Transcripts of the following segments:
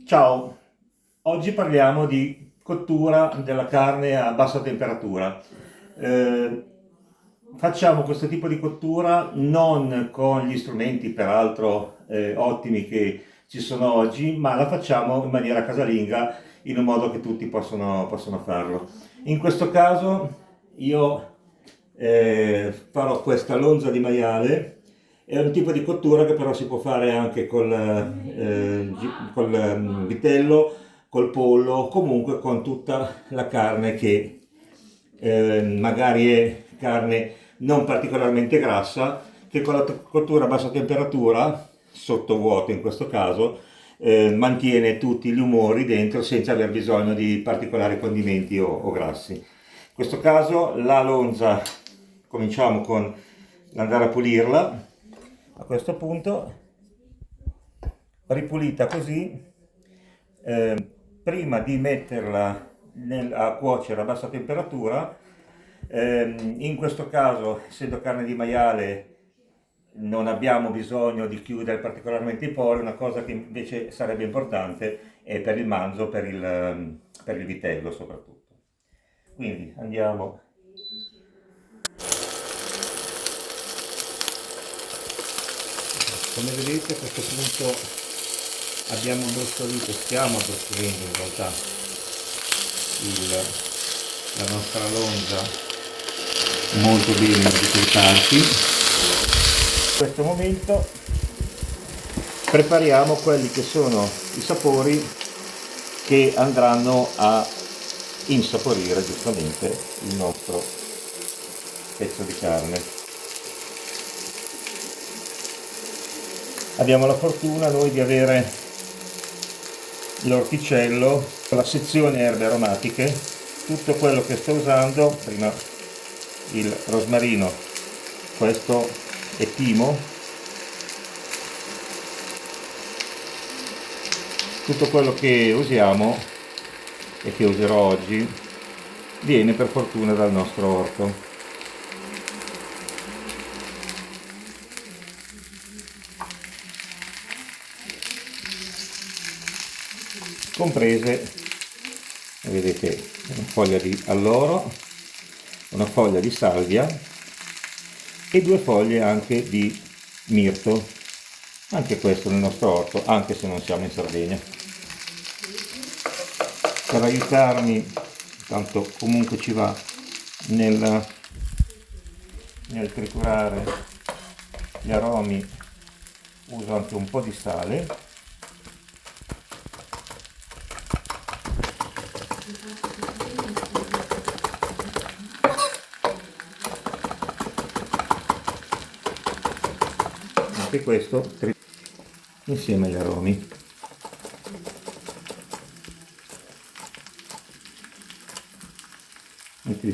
Ciao, oggi parliamo di cottura della carne a bassa temperatura. Eh, Facciamo questo tipo di cottura non con gli strumenti, peraltro ottimi che ci sono oggi, ma la facciamo in maniera casalinga, in un modo che tutti possono farlo. In questo caso io farò questa lonza di maiale. È un tipo di cottura che però si può fare anche col vitello, col pollo, comunque con tutta la carne che magari è carne non particolarmente grassa, che con la cottura a bassa temperatura, sotto vuoto in questo caso, mantiene tutti gli umori dentro senza aver bisogno di particolari condimenti o grassi. In questo caso la lonza cominciamo con l'andare a pulirla. A questo punto, ripulita così, prima di metterla a cuocere a bassa temperatura, in questo caso, essendo carne di maiale, non abbiamo bisogno di chiudere particolarmente i pori. Una cosa che invece sarebbe importante è per il manzo, per il vitello soprattutto. Quindi andiamo. Come vedete, a questo punto abbiamo brustolito, stiamo brustolendo in realtà la nostra lonza molto bene in tutte le parti. In questo momento prepariamo quelli che sono i sapori che andranno a insaporire giustamente il nostro pezzo di carne. Abbiamo la fortuna noi di avere l'orticello, la sezione erbe aromatiche, tutto quello che sto usando, prima il rosmarino, questo è timo, tutto quello che usiamo e che userò oggi viene per fortuna dal nostro orto. Comprese, vedete, una foglia di alloro, una foglia di salvia e due foglie anche di mirto, anche questo nel nostro orto, anche se non siamo in Sardegna. Per aiutarmi, tanto comunque ci va nel triturare gli aromi, uso anche un po' di sale. Anche questo insieme agli aromi.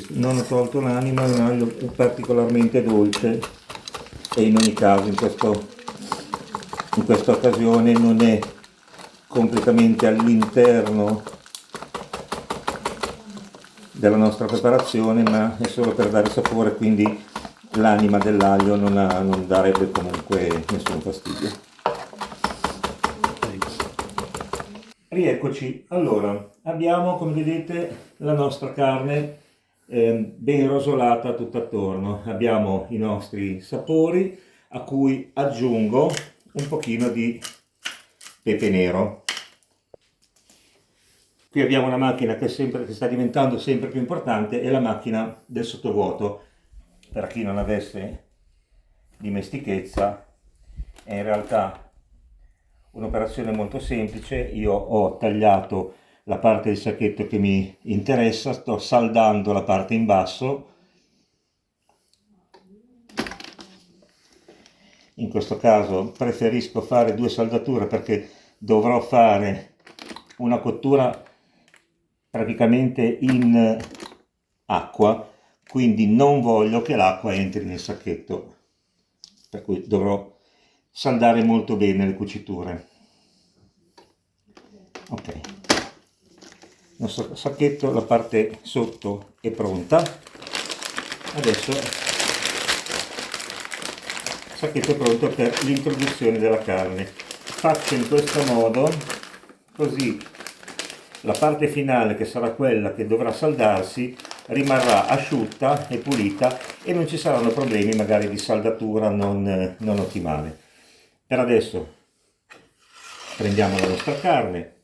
Non ho tolto l'anima, è un aglio particolarmente dolce e in ogni caso in questa occasione non è completamente all'interno della nostra preparazione, ma è solo per dare sapore, quindi l'anima dell'aglio non darebbe comunque nessun fastidio. Rieccoci, allora abbiamo, come vedete, la nostra carne ben rosolata tutta attorno. Abbiamo i nostri sapori, a cui aggiungo un pochino di pepe nero. Qui abbiamo una macchina che sta diventando sempre più importante, è la macchina del sottovuoto. Per chi non avesse dimestichezza, è in realtà un'operazione molto semplice. Io ho tagliato la parte del sacchetto che mi interessa, sto saldando la parte in basso. In questo caso preferisco fare due saldature perché dovrò fare una cottura praticamente in acqua, quindi non voglio che l'acqua entri nel sacchetto, per cui dovrò saldare molto bene le cuciture. Ok, il nostro sacchetto, la parte sotto è pronta. Adesso il sacchetto è pronto per l'introduzione della carne. Faccio in questo modo così la parte finale, che sarà quella che dovrà saldarsi, rimarrà asciutta e pulita e non ci saranno problemi magari di saldatura non ottimale. Per adesso prendiamo la nostra carne,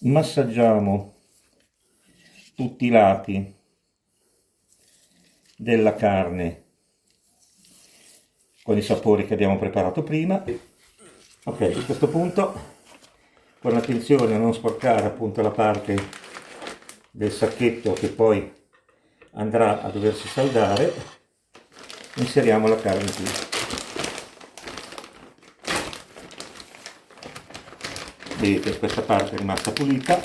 massaggiamo tutti i lati della carne con i sapori che abbiamo preparato prima. Ok, a questo punto, con attenzione a non sporcare appunto la parte del sacchetto che poi andrà a doversi saldare, inseriamo la carne qui. Vedete, questa parte è rimasta pulita.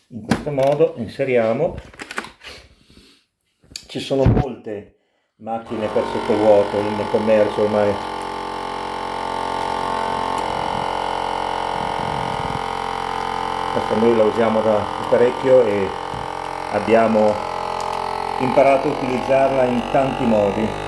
In questo modo inseriamo. Ci sono molte macchine per sottovuoto in commercio ormai. Questa noi la usiamo da parecchio e abbiamo imparato a utilizzarla in tanti modi.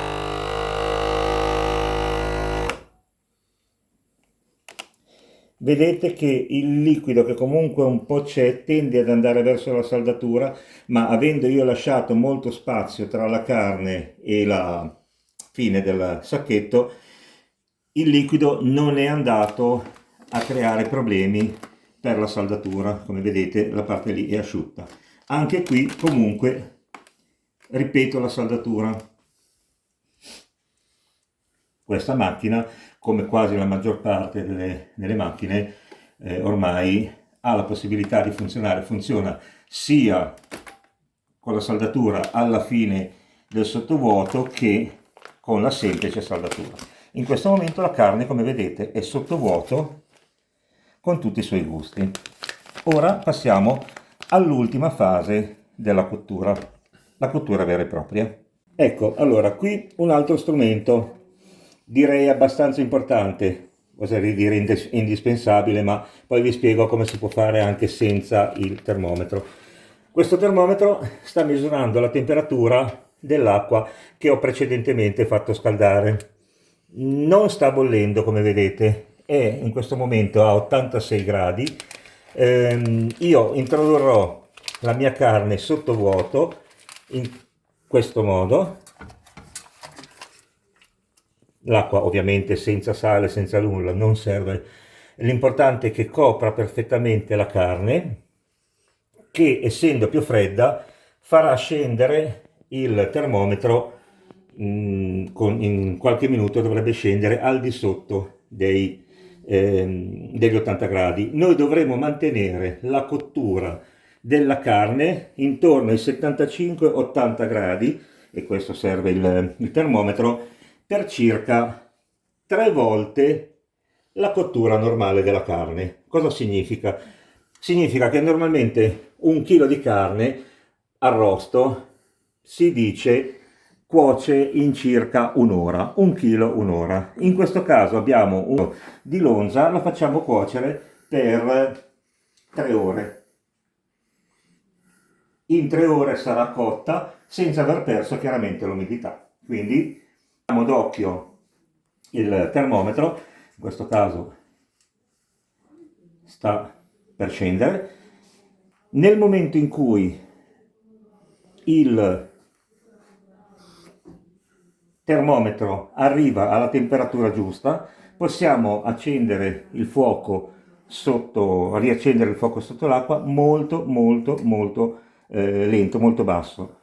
Vedete che il liquido, che comunque un po' c'è, tende ad andare verso la saldatura, ma avendo io lasciato molto spazio tra la carne e la fine del sacchetto, il liquido non è andato a creare problemi per la saldatura. Come vedete, la parte lì è asciutta. Anche qui comunque ripeto la saldatura. Questa macchina, come quasi la maggior parte delle macchine, ormai ha la possibilità di funzionare. Funziona sia con la saldatura alla fine del sottovuoto che con la semplice saldatura. In questo momento la carne, come vedete, è sottovuoto con tutti i suoi gusti. Ora passiamo all'ultima fase della cottura, la cottura vera e propria. Ecco, allora qui un altro strumento, direi abbastanza importante, oserei dire indispensabile, ma poi vi spiego come si può fare anche senza il termometro. Questo termometro sta misurando la temperatura dell'acqua che ho precedentemente fatto scaldare. Non sta bollendo, come vedete, è in questo momento a 86 gradi. Io introdurrò la mia carne sottovuoto in questo modo. L'acqua ovviamente senza sale, senza nulla, non serve. L'importante è che copra perfettamente la carne, che essendo più fredda farà scendere il termometro, in qualche minuto dovrebbe scendere al di sotto degli 80 gradi. Noi dovremo mantenere la cottura della carne intorno ai 75-80 gradi, e questo serve il termometro, per circa 3 volte la cottura normale della carne. Cosa significa? Significa che normalmente un chilo di carne arrosto si dice cuoce in circa un'ora, un chilo un'ora. In questo caso abbiamo un di lonza, la facciamo cuocere per 3 ore. In 3 ore sarà cotta senza aver perso chiaramente l'umidità. Quindi abbiamo d'occhio il termometro, in questo caso sta per scendere. Nel momento in cui il termometro arriva alla temperatura giusta, possiamo accendere il fuoco riaccendere il fuoco sotto l'acqua molto lento, molto basso.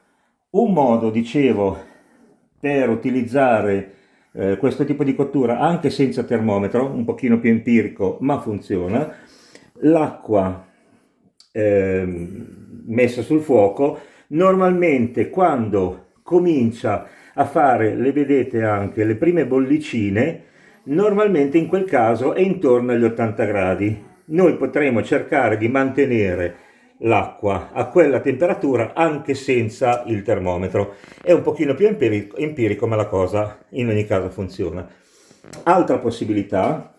Un modo, dicevo, per utilizzare questo tipo di cottura anche senza termometro, un pochino più empirico, ma funziona. L'acqua messa sul fuoco, normalmente quando comincia a fare, le vedete anche, le prime bollicine, normalmente in quel caso è intorno agli 80 gradi. Noi potremo cercare di mantenere l'acqua a quella temperatura anche senza il termometro. È un pochino più empirico, ma la cosa in ogni caso funziona. Altra possibilità,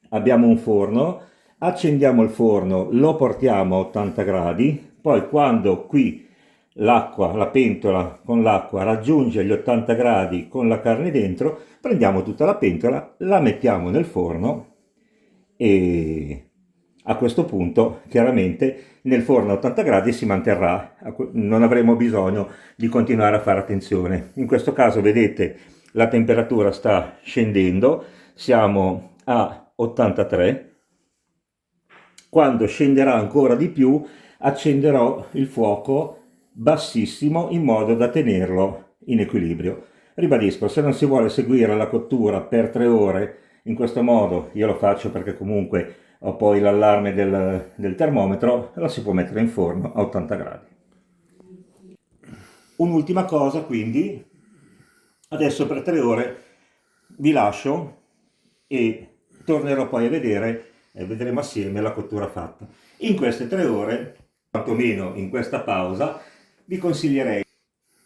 abbiamo un forno, accendiamo il forno, lo portiamo a 80 gradi, poi quando qui l'acqua, la pentola con l'acqua raggiunge gli 80 gradi con la carne dentro, prendiamo tutta la pentola, la mettiamo nel forno e a questo punto chiaramente nel forno a 80 gradi si manterrà, non avremo bisogno di continuare a fare attenzione. In questo caso vedete la temperatura sta scendendo, siamo a 83. Quando scenderà ancora di più accenderò il fuoco bassissimo in modo da tenerlo in equilibrio. Ribadisco, se non si vuole seguire la cottura per 3 ore in questo modo, io lo faccio perché comunque ho poi l'allarme del termometro, la si può mettere in forno a 80 gradi. Un'ultima cosa quindi, adesso per 3 ore vi lascio e tornerò poi a vedere e vedremo assieme la cottura fatta. In queste 3 ore, quantomeno in questa pausa, vi consiglierei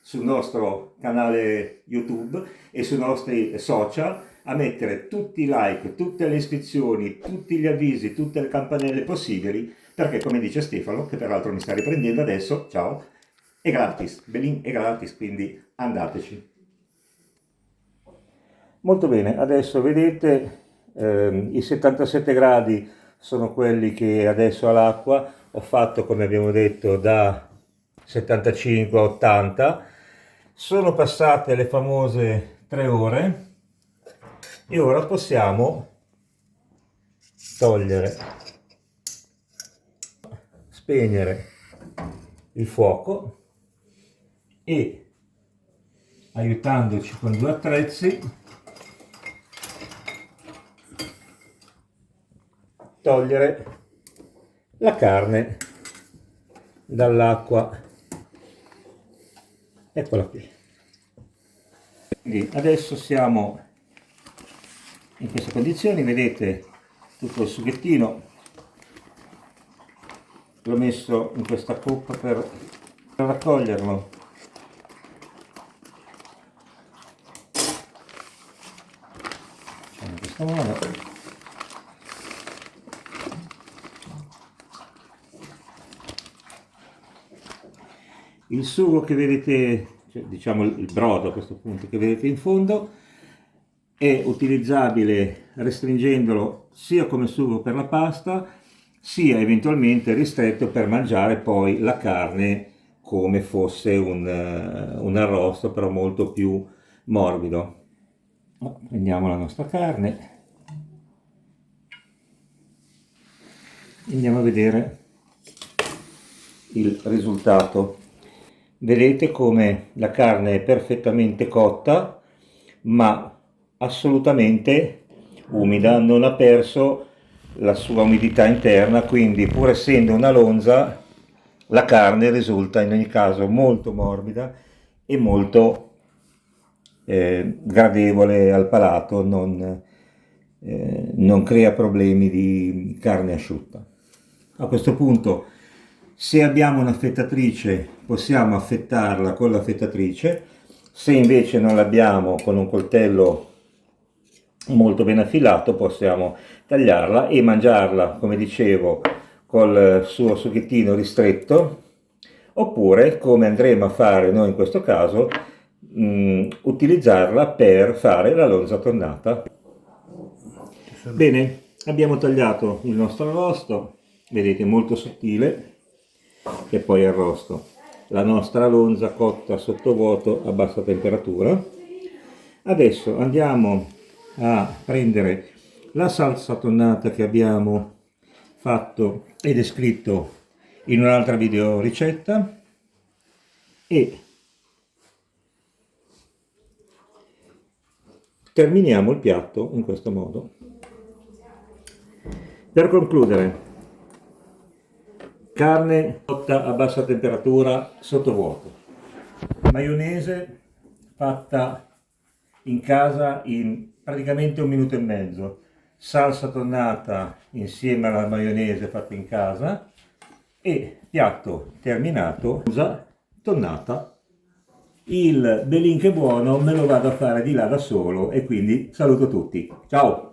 sul nostro canale YouTube e sui nostri social a mettere tutti i like, tutte le iscrizioni, tutti gli avvisi, tutte le campanelle possibili, perché come dice Stefano, che peraltro mi sta riprendendo adesso, ciao, è gratis, Belin è gratis, quindi andateci. Molto bene, adesso vedete i 77 gradi sono quelli che adesso all'acqua ho fatto, come abbiamo detto, da 75 a 80. Sono passate le famose 3 ore e ora possiamo togliere, spegnere il fuoco e, aiutandoci con 2 attrezzi, togliere la carne dall'acqua. Eccola qui. Quindi adesso siamo in queste condizioni, vedete tutto il sughettino, l'ho messo in questa coppa per raccoglierlo. Facciamo in questo modo. Il sugo che vedete, cioè, diciamo il brodo a questo punto che vedete in fondo, è utilizzabile restringendolo sia come sugo per la pasta, sia eventualmente ristretto per mangiare poi la carne come fosse un arrosto, però molto più morbido. Prendiamo la nostra carne, andiamo a vedere il risultato. Vedete come la carne è perfettamente cotta, ma assolutamente umida, non ha perso la sua umidità interna, quindi pur essendo una lonza, la carne risulta in ogni caso molto morbida e molto gradevole al palato, non crea problemi di carne asciutta. A questo punto, se abbiamo un'affettatrice, possiamo affettarla con l'affettatrice. Se invece non l'abbiamo, con un coltello molto ben affilato, possiamo tagliarla e mangiarla, come dicevo, col suo sughettino ristretto, oppure, come andremo a fare noi in questo caso, utilizzarla per fare la lonza tonnata. Bene, abbiamo tagliato il nostro arrosto, vedete, molto sottile, che poi arrosto la nostra lonza cotta sottovuoto a bassa temperatura. Adesso andiamo a prendere la salsa tonnata che abbiamo fatto e descritto in un'altra video ricetta e terminiamo il piatto in questo modo. Per concludere, carne cotta a bassa temperatura sottovuoto, maionese fatta in casa in praticamente 1 minuto e mezzo, salsa tonnata insieme alla maionese fatta in casa e piatto terminato, usa tonnata. Il belin che buono me lo vado a fare di là da solo e quindi saluto tutti, ciao!